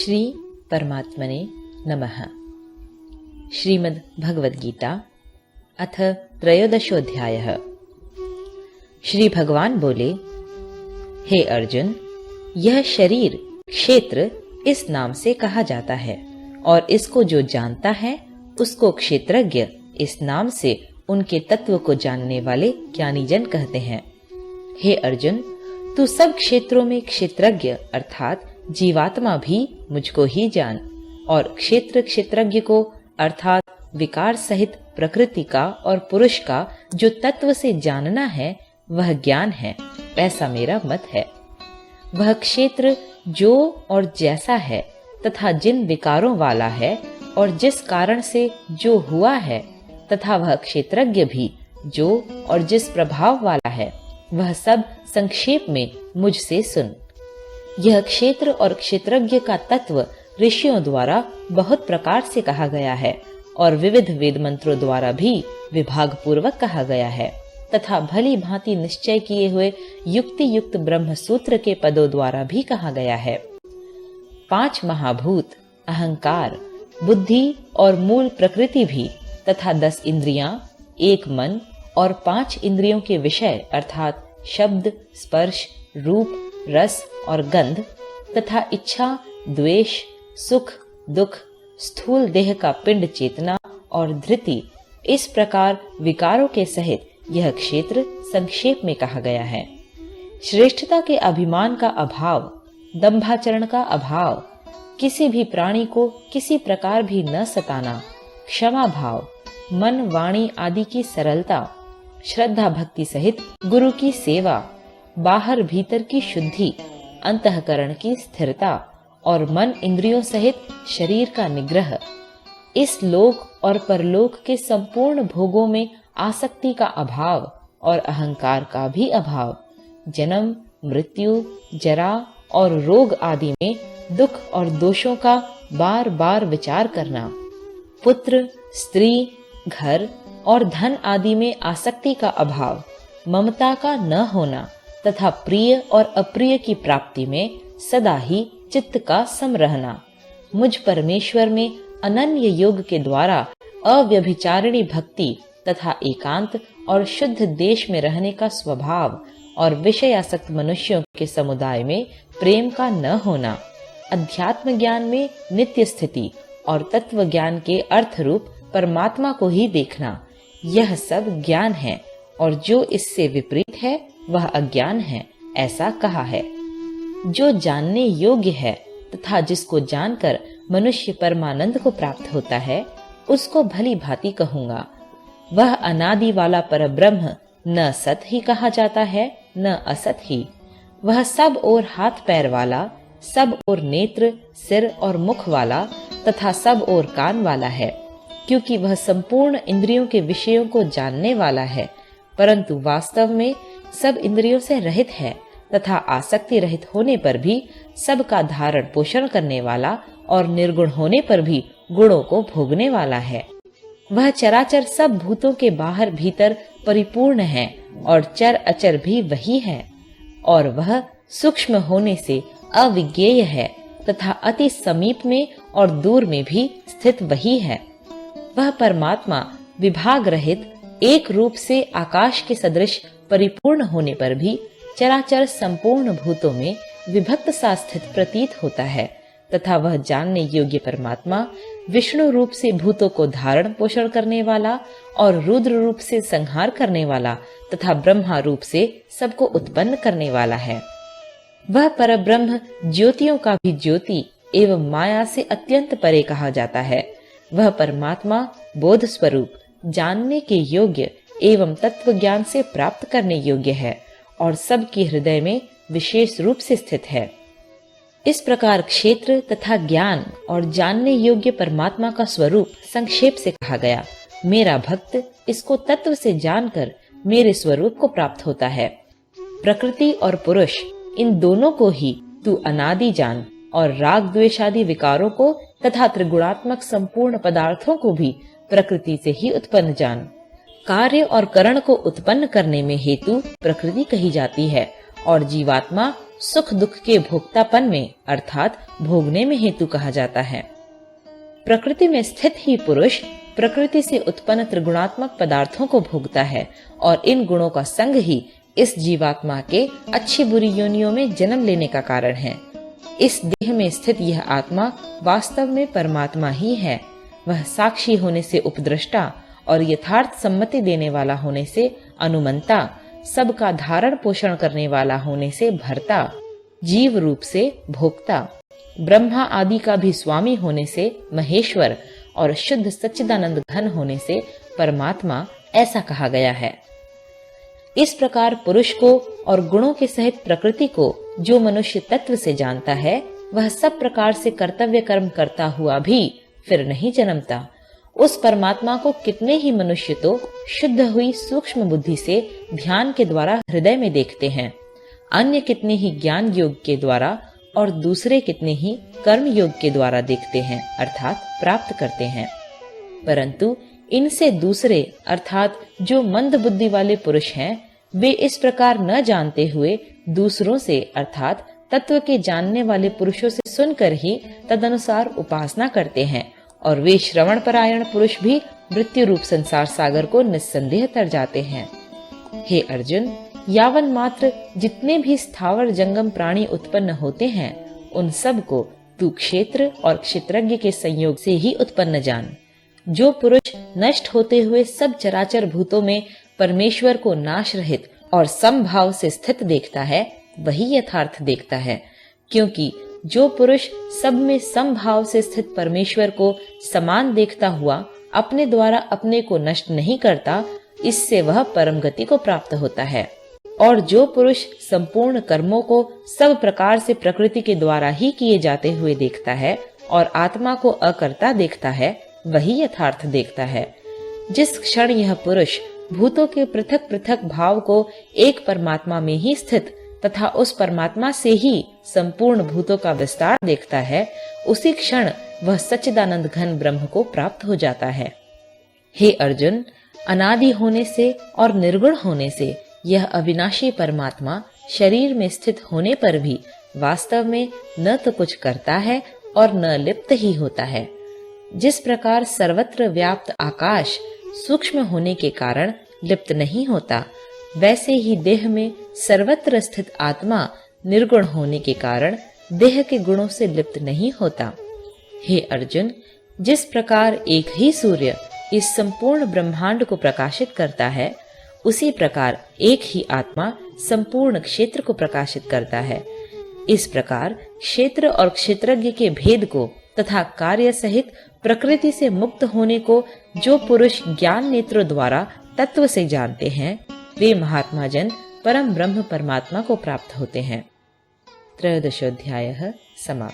श्री परमात्मने नमः। श्रीमद् भगवद गीता अथ त्रयोदशोऽध्यायः। श्री भगवान बोले, हे अर्जुन, यह शरीर क्षेत्र इस नाम से कहा जाता है और इसको जो जानता है उसको क्षेत्रज्ञ इस नाम से उनके तत्व को जानने वाले ज्ञानी जन कहते हैं। हे अर्जुन, तू सब क्षेत्रों में क्षेत्रज्ञ अर्थात जीवात्मा भी मुझको ही जान और क्षेत्रज्ञ को अर्थात विकार सहित प्रकृति का और पुरुष का जो तत्व से जानना है वह ज्ञान है, ऐसा मेरा मत है। वह क्षेत्र जो और जैसा है तथा जिन विकारों वाला है और जिस कारण से जो हुआ है तथा वह क्षेत्रज्ञ भी जो और जिस प्रभाव वाला है, वह सब संक्षेप में मुझसे सुन। यह क्षेत्र और क्षेत्रज्ञ का तत्व ऋषियों द्वारा बहुत प्रकार से कहा गया है और विविध वेद मंत्रों द्वारा भी विभाग पूर्वक कहा गया है तथा भली भांति निश्चय किए हुए युक्ति युक्त ब्रह्म सूत्र के पदों द्वारा भी कहा गया है। 5 महाभूत, अहंकार, बुद्धि और मूल प्रकृति भी तथा 10 इंद्रियां, 1 मन और 5 इंद्रियों के विषय अर्थात शब्द, स्पर्श, रूप, रस और गंध तथा इच्छा, द्वेष, सुख, दुख, स्थूल देह का पिंड चेतना और धृति, इस प्रकार विकारों के सहित यह क्षेत्र संक्षेप में कहा गया है। श्रेष्ठता के अभिमान का अभाव, दंभाचरण का अभाव, किसी भी प्राणी को किसी प्रकार भी न सताना, क्षमा भाव, मन वाणी आदि की सरलता, श्रद्धा भक्ति सहित गुरु की सेवा, बाहर भीतर की शुद्धि, अंतःकरण की स्थिरता और मन इंद्रियों सहित शरीर का निग्रह, इस लोक और परलोक के संपूर्ण भोगों में आसक्ति का अभाव और अहंकार का भी अभाव, जन्म, मृत्यु, जरा और रोग आदि में दुख और दोषों का बार बार विचार करना, पुत्र, स्त्री, घर और धन आदि में आसक्ति का अभाव, ममता का न होना तथा प्रिय और अप्रिय की प्राप्ति में सदा ही चित्त का सम रहना, मुझ परमेश्वर में अनन्य योग के द्वारा अव्यभिचारिणी भक्ति तथा एकांत और शुद्ध देश में रहने का स्वभाव और विषयासक्त मनुष्यों के समुदाय में प्रेम का न होना, अध्यात्म ज्ञान में नित्य स्थिति और तत्व ज्ञान के अर्थ रूप परमात्मा को ही देखना, यह सब ज्ञान है और जो इससे विपरीत है वह अज्ञान है, ऐसा कहा है। जो जानने योग्य है तथा जिसको जानकर मनुष्य परमानंद को प्राप्त होता है, उसको भली भांति कहूंगा। वह अनादि वाला परब्रह्म न सत ही कहा जाता है न असत ही। वह सब और हाथ पैर वाला, सब और नेत्र, सिर और मुख वाला तथा सब और कान वाला है, क्योंकि वह संपूर्ण इंद्रियों के विषयों को जानने वाला है, परंतु वास्तव में सब इंद्रियों से रहित है तथा आसक्ति रहित होने पर भी सबका धारण पोषण करने वाला और निर्गुण होने पर भी गुणों को भोगने वाला है। वह चराचर सब भूतों के बाहर भीतर परिपूर्ण है और चर अचर भी वही है और वह सूक्ष्म होने से अविज्ञेय है तथा अति समीप में और दूर में भी स्थित वही है। वह परमात्मा विभाग रहित एक रूप से आकाश के सदृश परिपूर्ण होने पर भी चराचर संपूर्ण भूतों में विभक्त सा स्थित प्रतीत होता है तथा वह जानने योग्य परमात्मा विष्णु रूप से भूतों को धारण पोषण करने वाला और रुद्र रूप से संहार करने वाला तथा ब्रह्मा रूप से सबको उत्पन्न करने वाला है। वह परब्रह्म ज्योतियों का भी ज्योति एवं माया से अत्यंत परे कहा जाता है। वह परमात्मा बोध स्वरूप, जानने के योग्य एवं तत्व ज्ञान से प्राप्त करने योग्य है और सबके हृदय में विशेष रूप से स्थित है। इस प्रकार क्षेत्र तथा ज्ञान और जानने योग्य परमात्मा का स्वरूप संक्षेप से कहा गया। मेरा भक्त इसको तत्व से जानकर मेरे स्वरूप को प्राप्त होता है। प्रकृति और पुरुष, इन दोनों को ही तू अनादि जान और राग द्वेष आदि विकारों को तथा त्रिगुणात्मक संपूर्ण पदार्थों को भी प्रकृति से ही उत्पन्न जान। कार्य और करण को उत्पन्न करने में हेतु प्रकृति कही जाती है और जीवात्मा सुख दुख के भोक्तापन में अर्थात भोगने में हेतु कहा जाता है। प्रकृति में स्थित ही पुरुष प्रकृति से उत्पन्न त्रिगुणात्मक पदार्थों को भोगता है और इन गुणों का संग ही इस जीवात्मा के अच्छी बुरी योनियों में जन्म लेने का कारण है। इस देह में स्थित यह आत्मा वास्तव में परमात्मा ही है। वह साक्षी होने से उपद्रष्टा और यथार्थ सम्मति देने वाला होने से अनुमंता, सबका धारण पोषण करने वाला होने से भर्ता, जीव रूप से भोक्ता, ब्रह्मा आदि का भी स्वामी होने से महेश्वर और शुद्ध सच्चिदानंद घन होने से परमात्मा ऐसा कहा गया है। इस प्रकार पुरुष को और गुणों के सहित प्रकृति को जो मनुष्य तत्व से जानता है, वह सब प्रकार से कर्तव्य कर्म करता हुआ भी फिर नहीं जन्मता। उस परमात्मा को कितने ही मनुष्य तो शुद्ध हुई सूक्ष्म बुद्धि से ध्यान के द्वारा हृदय में देखते हैं, अन्य कितने ही ज्ञान योग के द्वारा और दूसरे कितने ही कर्म योग के द्वारा देखते हैं अर्थात प्राप्त करते हैं। परंतु इनसे दूसरे अर्थात जो मंद बुद्धि वाले पुरुष हैं, वे इस प्रकार न जानते हुए दूसरों से अर्थात तत्व के जानने वाले पुरुषों से सुनकर ही तदनुसार उपासना करते हैं और वे श्रवण परायण पुरुष भी मृत्यु रूप संसार सागर को निस्संदेह तर जाते हैं। हे अर्जुन, यावन मात्र जितने भी स्थावर जंगम प्राणी उत्पन्न होते हैं, उन सब को तू क्षेत्र और क्षेत्रज्ञ के संयोग से ही उत्पन्न जान। जो पुरुष नष्ट होते हुए सब चराचर भूतों में परमेश्वर को नाश रहित और समभाव से स्थित देखता है, वही यथार्थ देखता है। क्योंकि जो पुरुष सब में समभाव से स्थित परमेश्वर को समान देखता हुआ अपने द्वारा अपने को नष्ट नहीं करता, इससे वह परम गति को प्राप्त होता है। और जो पुरुष संपूर्ण कर्मों को सब प्रकार से प्रकृति के द्वारा ही किए जाते हुए देखता है और आत्मा को अकर्ता देखता है, वही यथार्थ देखता है। जिस क्षण यह पुरुष भूतों के पृथक पृथक भाव को एक परमात्मा में ही स्थित तथा उस परमात्मा से ही संपूर्ण भूतों का विस्तार देखता है, उसी क्षण वह सच्चिदानंद घन ब्रह्म को प्राप्त हो जाता है। हे अर्जुन, अनादि होने से और निर्गुण होने से यह अविनाशी परमात्मा शरीर में स्थित होने पर भी वास्तव में न तो कुछ करता है और न लिप्त ही होता है। जिस प्रकार सर्वत्र व्याप्त आकाश सूक्ष्म होने के कारण लिप्त नहीं होता, वैसे ही देह में सर्वत्र स्थित आत्मा निर्गुण होने के कारण देह के गुणों से लिप्त नहीं होता। हे अर्जुन, जिस प्रकार एक ही सूर्य इस संपूर्ण ब्रह्मांड को प्रकाशित करता है, उसी प्रकार एक ही आत्मा संपूर्ण क्षेत्र को प्रकाशित करता है। इस प्रकार क्षेत्र और क्षेत्रज्ञ के भेद को तथा कार्य सहित प्रकृति से मुक्त होने को जो पुरुष ज्ञान नेत्रों द्वारा तत्व से जानते हैं, वे महात्मा जन परम ब्रह्म परमात्मा को प्राप्त होते हैं। 13 अध्यायः समाप्तः।